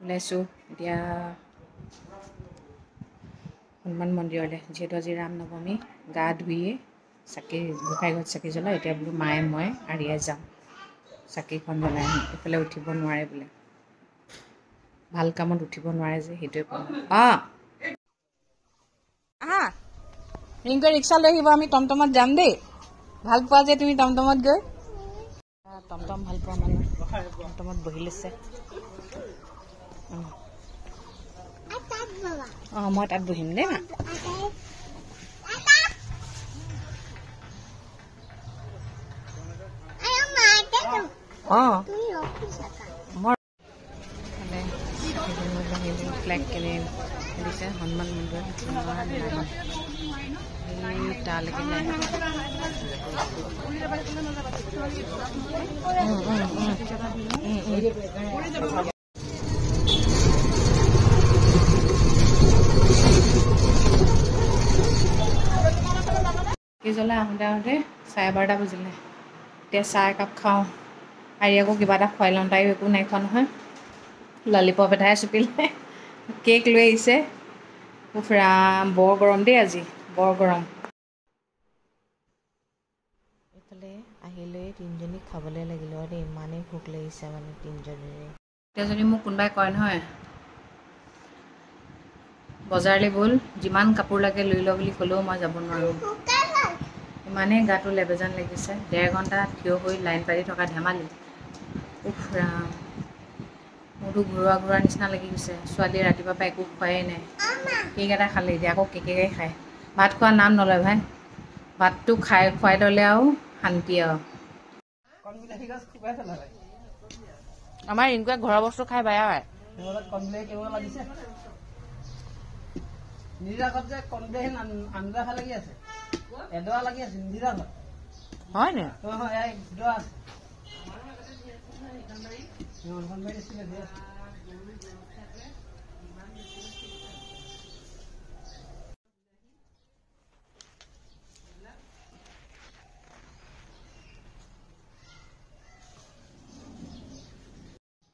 ওলাইছোঁ এতিয়া হনুমান মন্দিৰলৈ, যিহেতু আজি ৰাম নৱমী। গা ধুইয়ে চাকি গোসাঁই ঘৰত চাকি জ্বলাওঁ। এতিয়া বোলো মায়ে মই আৰিয়াই যাওঁ চাকিখন জ্বলাই আহোঁ। এইফালে উঠিব নোৱাৰে বোলে, ভাল কামত উঠিব নোৱাৰে যে, সেইটোৱে ক'ম। আহা ৰিংকুৱে ৰিক্সা লৈ আহিব, আমি টমটমত যাম দেই। ভাল পোৱা যে তুমি টমটমত গৈ, টমটম ভাল পোৱা মানুহ টমটমত বহি লৈছে। মই তাত বহিম দেই মা। ফ্লেগ কিনি দিছে হনুমান মন্দিৰত, তালৈকে যায়। জ্বলাই আহোঁতে 12:30 বাজিলে। এতিয়া চাহ একাপ খাওঁ, আৰিয়াকো কিবা এটা খুৱাই লওঁ। তাইও একো নাই খোৱা নহয়, ললিপপ এটাই চুপিলে, কেক লৈ আহিছে। বৰ গৰম দেই আজি, বৰ গৰম। এইফালে আহিলৈ তিনিজনীক খাবলৈ লাগিলে দেই, ইমানেই ভোক লাগিছে মানে তিনিজনীৰে। এতিয়া যদি মোক কোনোবাই কয় নহয় বজাৰলৈ গ'ল, যিমান কাপোৰ লাগে লৈ ল বুলি ক'লেও মই যাব নোৱাৰোঁ। ইমানেই গাটো লেবেজান লাগিছে। 1.5 ঘণ্টা থিয় হৈ লাইন পাতি থকা ধেমালি। ৰাম, মোৰতো ঘূৰোৱা নিচিনা লাগি গৈছে। ছোৱালীয়ে ৰাতিপুৱাৰ পৰা একো খোৱাই নাই, কেক এটা খালে, এতিয়া আকৌ কেকেই খায়। ভাত খোৱা নাম নলয় ভাই, ভাতটো খুৱাই ল'লে আৰু শান্তি আৰু। আমাৰ ৰিংকুৱে ঘৰৰ বস্তু খাই বেয়া হয়। নিৰাগত যে কণবিলাহী আঞ্জা খাই লাগি আছে, এডৰা লাগি আছে নিৰাগত। হয় নে?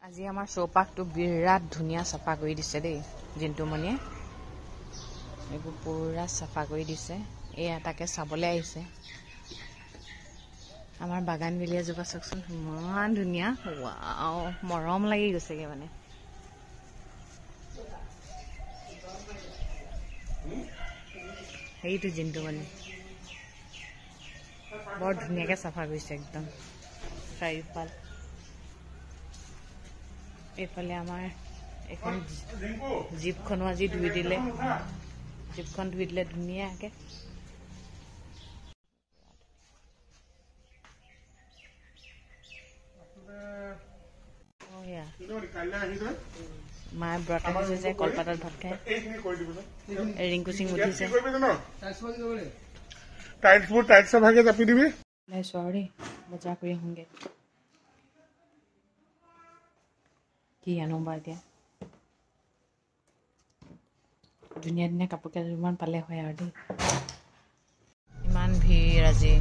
আজি আমাৰ চৌপাশটো বিৰাট ধুনীয়া চাফা কৰি দিছে দেই জিন্তুমণিয়ে। এইবোৰ পুৰা চাফা কৰি দিছে। এয়া তাকে চাবলৈ আহিছে। আমাৰ বাগান বেলি এজোপা চাওকচোন, ইমান ধুনীয়া, ৱাও, মৰম লাগি গৈছেগে মানে। সেইটো জিন্তুমণি বৰ ধুনীয়াকৈ চাফা কৰিছে একদম চাৰিওফাল। এইফালে আমাৰ এখন জীপখনো আজি ধুই দিলে, জীপখন ধুই দিলে ধুনীয়াকৈ। মায়ে ব্ৰত আহিছে যে কলপাতত ভাত খাই। ৰিংকু সিং উঠিছে। ভাগে জাপি দিবি। চৰি বজাৰ কৰি আহোঁগৈ, কি আনো বা এতিয়া। ধুনীয়া ধুনীয়া কাপোৰ কেইযোৰমান পালে হয় আৰু দেই। ইমান ভিৰ আজি,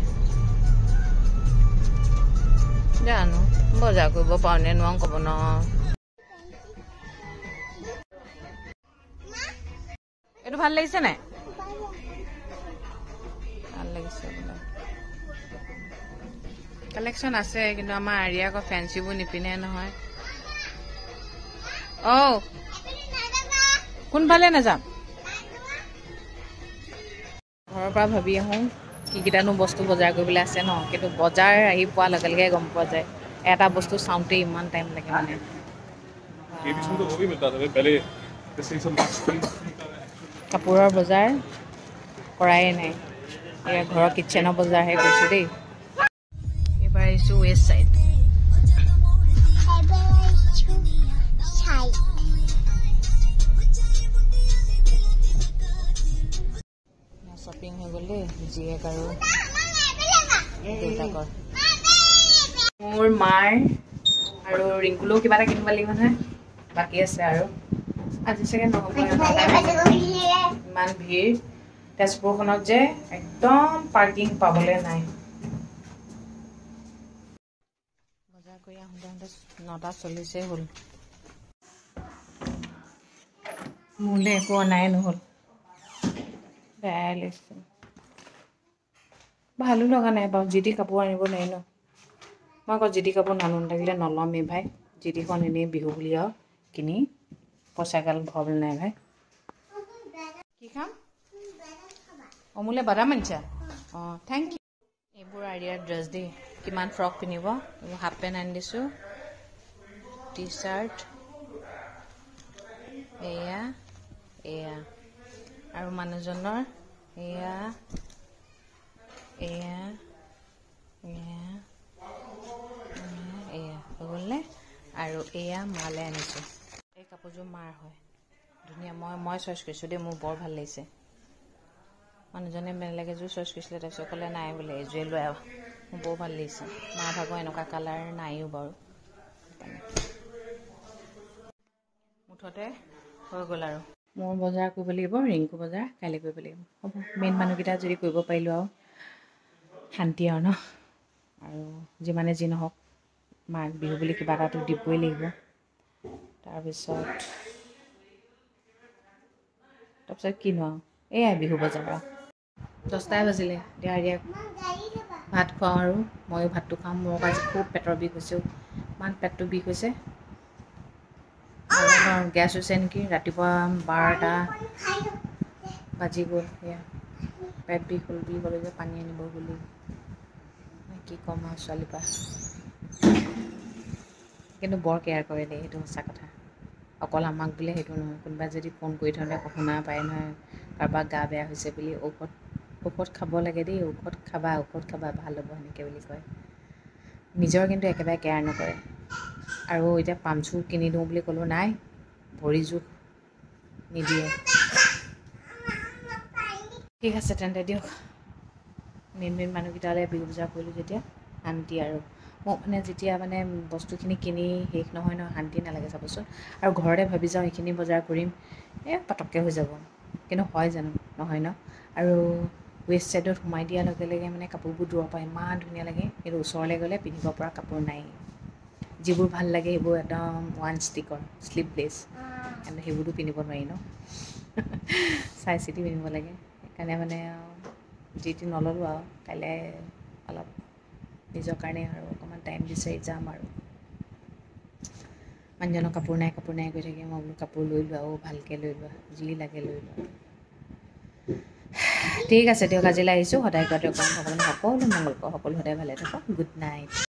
জানো বজাৰ কৰিব পাৰোঁ নে নোৱাৰোঁ ক'ব নোৱাৰোঁ। এইটো ভাল লাগিছে নাই? ভাল লাগিছে বোলে। কালেকশ্যন আছে, কিন্তু আমাৰ আৰিয়া আকৌ ফেঞ্চিবোৰ নিপিনে নহয়। কোনফালে নাযাম? ঘৰৰ পৰা ভাবি আহোঁ কি কেইটানো বস্তু বজাৰ কৰিবলৈ আছে ন, কিন্তু বজাৰ আহি পোৱাৰ লগে লগে গম পোৱা যায় এটা বস্তু চাওঁতে ইমান টাইম লাগে মানে। কাপোৰৰ বজাৰ কৰাই নাই, এয়া ঘৰৰ কিটচেনৰ বজাৰহে কৰিছোঁ দেই। এইবাৰ আহিছোঁ ৱেষ্ট ছাইড। শ্বপিং হৈ গ'ল দেই, জীয়েক আৰু দেউতাকৰ। মোৰ মাৰ আৰু ৰিংকুলৈও কিবা এটা কিনিব লাগিব নহয়, বাকী আছে আৰু। আজি চাগে নহ'ব, ইমান ভিৰ তেজপুৰখনত যে, একদম পাৰ্কিং পাবলৈ নাই। বজাৰ কৰি আহোঁতে 9:40 হ'ল। মোলৈ একো অনাই নহ'ল, বেয়াই লাগিছে। ভালো লগা নাই বাৰু, যি টি কাপোৰ আনিব নোৱাৰি ন। মই আকৌ যি টি কাপোৰ নানো, লাগিলে নল'মেই ভাই। যি টিখন এনেই বিহু বুলি আৰু কিনি পইচাগাল ভৰাবলৈ নাই ভাই। কি খাম? মোলৈ বাদাম আনিছা? অঁ থেংক ইউ। এইবোৰ আৰিয়াৰ ড্ৰেছ দেই, কিমান ফ্ৰক পিন্ধিব। এইবোৰ হাফ পেণ্ট আনি দিছোঁ, টি চাৰ্ট, এয়া এয়া আৰু মানুহজনৰ এয়া এয়া এয়া এয়া হৈ গ'লনে? আৰু এয়া মালে আনিছোঁ। এই কাপোৰযোৰ মাৰ হয়, ধুনীয়া। মই চইচ কৰিছোঁ দেই, মোৰ বৰ ভাল লাগিছে। মানুহজনে বেলেগ এযোৰ চইচ কৰিছিলে, তাৰপিছত ক'লে নাই বোলে এইযোৰে লৈ আহ, মোৰ বৰ ভাল লাগিছে। মাৰ ভাগৰ এনেকুৱা কালাৰ নাইও বাৰু। মুঠতে হৈ গ'ল আৰু। মোৰ বজাৰ কৰিব লাগিব, ৰিংকু বজাৰ কাইলৈ কৰিব লাগিব। হ'ব, মেইন মানুহকেইটা যদি কৰিব পাৰিলোঁ আৰু শান্তি আৰু ন। আৰু যিমানে যি নহওক, মাক বিহু বুলি কিবা এটাতো দিবই লাগিব। তাৰপিছত কিনো আৰু, এয়াই বিহু বজাৰ আৰু। 10টাই বাজিলে, এতিয়া আৰিয়াক ভাত খুৱাওঁ আৰু ময়ো ভাতটো খাম। মোৰ আজি খুব পেটৰ বিষ হৈছে, ইমান পেটটো বিষ হৈছে। গেছ হৈছে নেকি, ৰাতিপুৱা 12টা বাজি গ'ল। সেয়া পেট বিষ হ'ল বুলি ক'লে যে, পানী আনিব বুলি। কি ক'ম আৰু ছোৱালীৰ পৰা। কিন্তু বৰ কেয়াৰ কৰে দেই, সেইটো সঁচা কথা। অকল আমাক বোলে সেইটো নহয়, কোনোবাই যদি ফোন কৰি থওঁতে শুনা পায় নহয় কাৰোবাৰ গা বেয়া হৈছে বুলি, ঔষধ খাব লাগে দেই, ঔষধ খাবা ভাল হ'ব, সেনেকৈ বুলি কয়। নিজৰ কিন্তু একেবাৰে কেয়াৰ নকৰে। আৰু এতিয়া পামচু কিনি দিওঁ বুলি ক'লোঁ, নাই ভৰি জোখ নিদিয়ে। ঠিক আছে তেন্তে দিয়ক। মেইন মানুহকেইটালৈ বিহু বজাৰ কৰিলোঁ যেতিয়া শান্তি আৰু। মোক মানে যেতিয়া মানে বস্তুখিনি কিনি শেষ নহয় শান্তি নালাগে চাবচোন। আৰু ঘৰতে ভাবি যাওঁ এইখিনি বজাৰ কৰিম, পটককৈ হৈ যাব, কিন্তু হয় জানো? নহয় ন। আৰু ৱেষ্ট ছাইডত সোমাই দিয়াৰ লগে লগে মানে কাপোৰবোৰ দূৰৰ পৰা ইমান ধুনীয়া লাগে, কিন্তু ওচৰলৈ গ'লে পিন্ধিব পৰা কাপোৰ নাই। যিবোৰ ভাল লাগে সেইবোৰ একদম ওৱান ষ্টিকৰ শ্লিভলেছ, কিন্তু সেইবোৰতো পিন্ধিব নোৱাৰি ন। চাই চিতি পিন্ধিব লাগে। সেইকাৰণে মানে যি টি নল'লোঁ আৰু। কাইলৈ অলপ নিজৰ কাৰণে আৰু অকণমান টাইম বিচাৰি যাম আৰু। মানুহজনৰ কাপোৰ নাই কৈ থাকে, মই বোলো কাপোৰ লৈ লোৱা আৰু ভালকৈ লৈ লোৱা, যি লাগে লৈ লোৱা। ঠিক আছে দিয়ক, আজিলৈ আহিছোঁ। সদায় কোৱাটোৱে কওঁ, ভগৱানে সকলো মংগল কৰক, সকলো সদায় ভালে থাকক। Good night.